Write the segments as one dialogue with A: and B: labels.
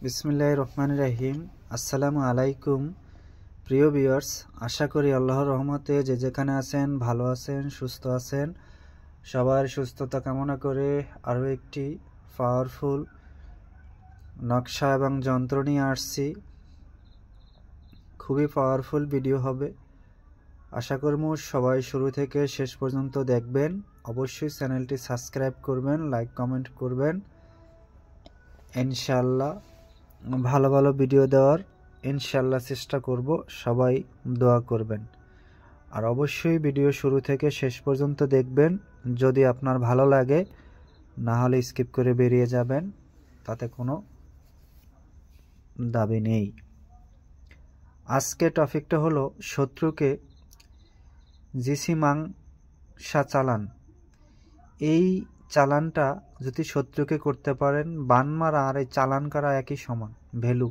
A: বিসমিল্লাহির রহমানির রহিম। আসসালামু আলাইকুম প্রিয় ভিউয়ার্স, আশা করি আল্লাহর রহমতে যে যেখানে আছেন ভালো আছেন, সুস্থ আছেন। সবার সুস্থতা কামনা করে আরও একটি পাওয়ারফুল নকশা এবং যন্ত্র নিয়ে আসছি। খুবই পাওয়ারফুল ভিডিও হবে, আশা করব সবাই শুরু থেকে শেষ পর্যন্ত দেখবেন। অবশ্যই চ্যানেলটি সাবস্ক্রাইব করবেন, লাইক কমেন্ট করবেন। ইনশাআল্লাহ ভালো ভালো ভিডিও দেওয়ার ইনশাআল্লাহ চেষ্টা করব, সবাই দোয়া করবেন। আর অবশ্যই ভিডিও শুরু থেকে শেষ পর্যন্ত দেখবেন। যদি আপনার ভালো লাগে, না হলে স্কিপ করে বেরিয়ে যাবেন, তাতে কোনো দাবি নেই। আজকে টপিকটা হলো শত্রুকে জিসি মাংসা চালান। এই চালানটা যদি শত্রুকে করতে পারেন, বান মারা আর এই চালান করা একই সমান ভ্যালু।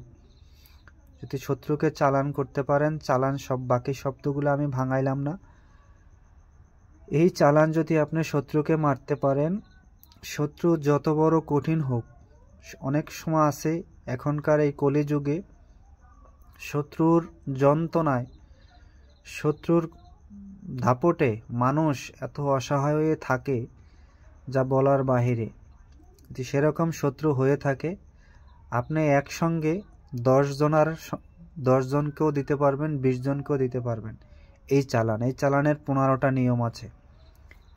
A: যদি শত্রুকে চালান করতে পারেন, চালান সব বাকি শব্দগুলো আমি ভাঙাইলাম না। এই চালান যদি আপনি শত্রুকে মারতে পারেন, শত্রু যত বড় কঠিন হোক, অনেক সময় আছে এখনকার এই কলিযুগে শত্রুর যন্ত্রণায়, শত্রুর দাপটে মানুষ এত অসহায় হয়ে থাকে যা বলার বাহিরে। যদি সেরকম শত্রু হয়ে থাকে, আপনি একসঙ্গে 10 জনকেও দিতে পারবেন, 20 জনকেও দিতে পারবেন। এই চালানের 15টা নিয়ম আছে।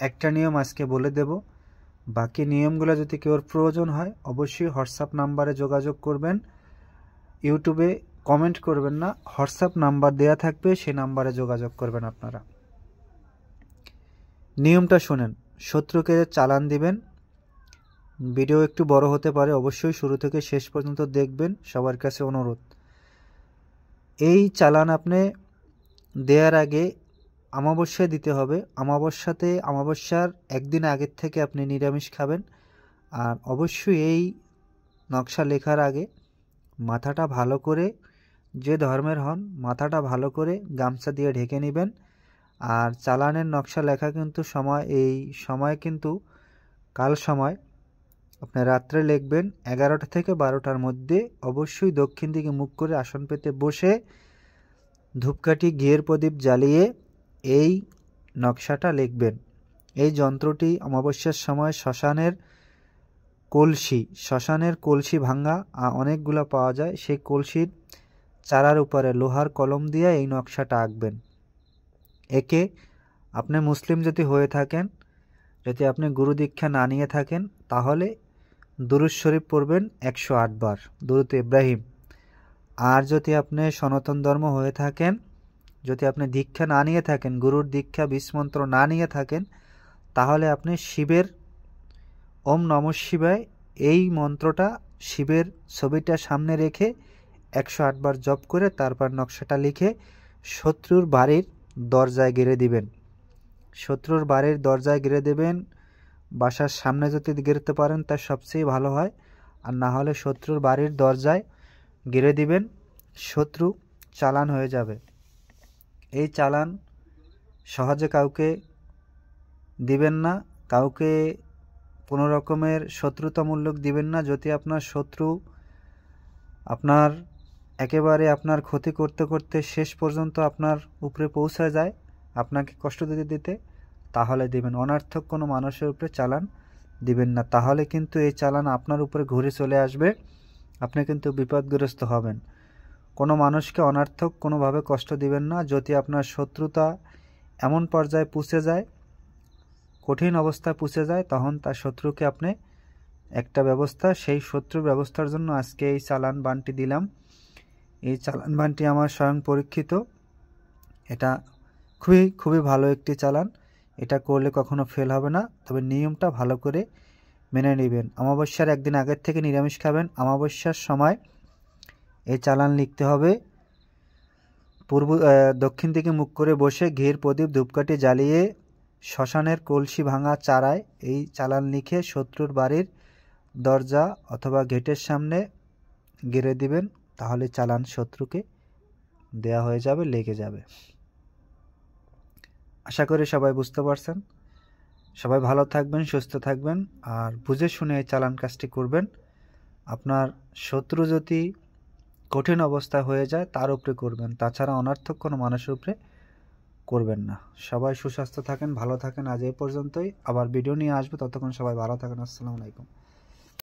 A: একটা নিয়ম আজকে বলে দেব, বাকি নিয়মগুলো যদি কেউর প্রয়োজন হয় অবশ্যই হোয়াটসঅ্যাপ নাম্বারে যোগাযোগ করবেন। ইউটিউবে কমেন্ট করবেন না, হোয়াটসঅ্যাপ নাম্বার দেয়া থাকবে, সেই নাম্বারে যোগাযোগ করবেন আপনারা। নিয়মটা শুনেন। শত্রুকে চালান দিবেন। ভিডিও একটু বড় হতে পারে, অবশ্যই শুরু থেকে শেষ পর্যন্ত দেখবেন, সবার কাছে অনুরোধ। এই চালান আপনি দেওয়ার আগে অমাবস্যায় দিতে হবে। অমাবস্যার একদিন আগের থেকে আপনি নিরামিষ খাবেন। আর অবশ্যই এই নকশা লেখার আগে মাথাটা ভালো করে, যে ধর্মের হন, মাথাটা ভালো করে গামছা দিয়ে ঢেকে নেবেন। আর চালানের নকশা লেখা কিন্তু এই সময় কিন্তু কাল সময় আপনি রাত্রে লিখবেন 11টা থেকে 12টার মধ্যে। অবশ্যই দক্ষিণ দিকে মুখ করে আসন পেতে বসে ধূপকাঠি ঘিয়ের প্রদীপ জ্বালিয়ে এই নকশাটা লিখবেন। এই যন্ত্রটি অমাবস্যার সময় শ্মশানের কলসি ভাঙা অনেকগুলো পাওয়া যায়, সেই কলসির চারার উপরে লোহার কলম দিয়ে এই নকশাটা আঁকবেন। একে আপনি মুসলিম যদি হয়ে থাকেন, যদি আপনি গুরু দীক্ষা না নিয়ে থাকেন, তাহলে দুরূদ শরীফ পড়বেন 108 বার, দুরূদ ইব্রাহিম। আর যদি আপনি সনাতন ধর্ম হয়ে থাকেন, যদি আপনি দীক্ষা না নিয়ে থাকেন, গুরুর দীক্ষা বীজ মন্ত্র না নিয়ে থাকেন, তাহলে আপনি শিবের ওম নমঃ শিবায় এই মন্ত্রটা শিবের ছবিটা সামনে রেখে 108 বার জপ করে তারপর নকশাটা লিখে শত্রুর বাড়ির দরজায় গেড়ে দিবেন। শত্রুর বাড়ির দরজায় গেড়ে দেবেন। বাসার সামনে যদি গেড়তে পারেন তা সবচেয়ে ভালো হয়, আর না হলে শত্রুর বাড়ির দরজায় গেড়ে দিবেন। শত্রু চালান হয়ে যাবে। এই চালান সহজে কাউকে দিবেন না, কাউকে কোনো রকমের শত্রুতামূলক দিবেন না। যদি আপনার শত্রু একেবারে আপনার ক্ষতি করতে করতে শেষ পর্যন্ত আপনার উপরে পৌঁছে যায়, আপনাকে কষ্ট দিতে, তাহলে দিবেন। অনার্থক কোনো মানুষের উপরে চালান দিবেন না, তাহলে কিন্তু এই চালান আপনার উপরে ঘুরে চলে আসবে, আপনি কিন্তু বিপদগ্রস্ত হবেন। কোনো মানুষকে অনার্থক কোনোভাবে কষ্ট দিবেন না। যদি আপনার শত্রুতা এমন পর্যায়ে পৌঁছে যায়, কঠিন অবস্থায় পৌঁছে যায়, তখন তার শত্রুকে আপনি একটা ব্যবস্থা, সেই শত্রু ব্যবস্থার জন্য আজকে এই চালান বানটি দিলাম। এই চালান বানটি আমার স্বয়ং পরীক্ষিত। এটা খুবই ভালো একটি চালান। এটা করলে কখনো ফেল হবে না, তবে নিয়মটা ভালো করে মেনে নেবেন। অমাবস্যার একদিন আগের থেকে নিরামিষ খাবেন। অমাবস্যার সময় এই চালান লিখতে হবে। দক্ষিণ দিকে মুখ করে বসে ঘির প্রদীপ ধূপকাঠি জ্বালিয়ে শ্মশানের কলসি ভাঙা চারায় এই চালান লিখে শত্রুর বাড়ির দরজা অথবা গেটের সামনে গেড়ে দিবেন। তাহলে চালান শত্রুকে দেয়া হয়ে যাবে, লেগে যাবে। আশা করি সবাই বুঝতে পারছেন। সবাই ভালো থাকবেন, সুস্থ থাকবেন, আর বুঝে শুনে এই চালান কাজটি করবেন। আপনার শত্রু যদি কঠিন অবস্থা হয়ে যায় তার উপরে করবেন, তাছাড়া অনর্থক কোনো মানুষের উপরে করবেন না। সবাই সুস্বাস্থ্য থাকেন, ভালো থাকেন। আজ এই পর্যন্তই, আবার ভিডিও নিয়ে আসবো, ততক্ষণ সবাই ভালো থাকেন। আসসালামু আলাইকুম।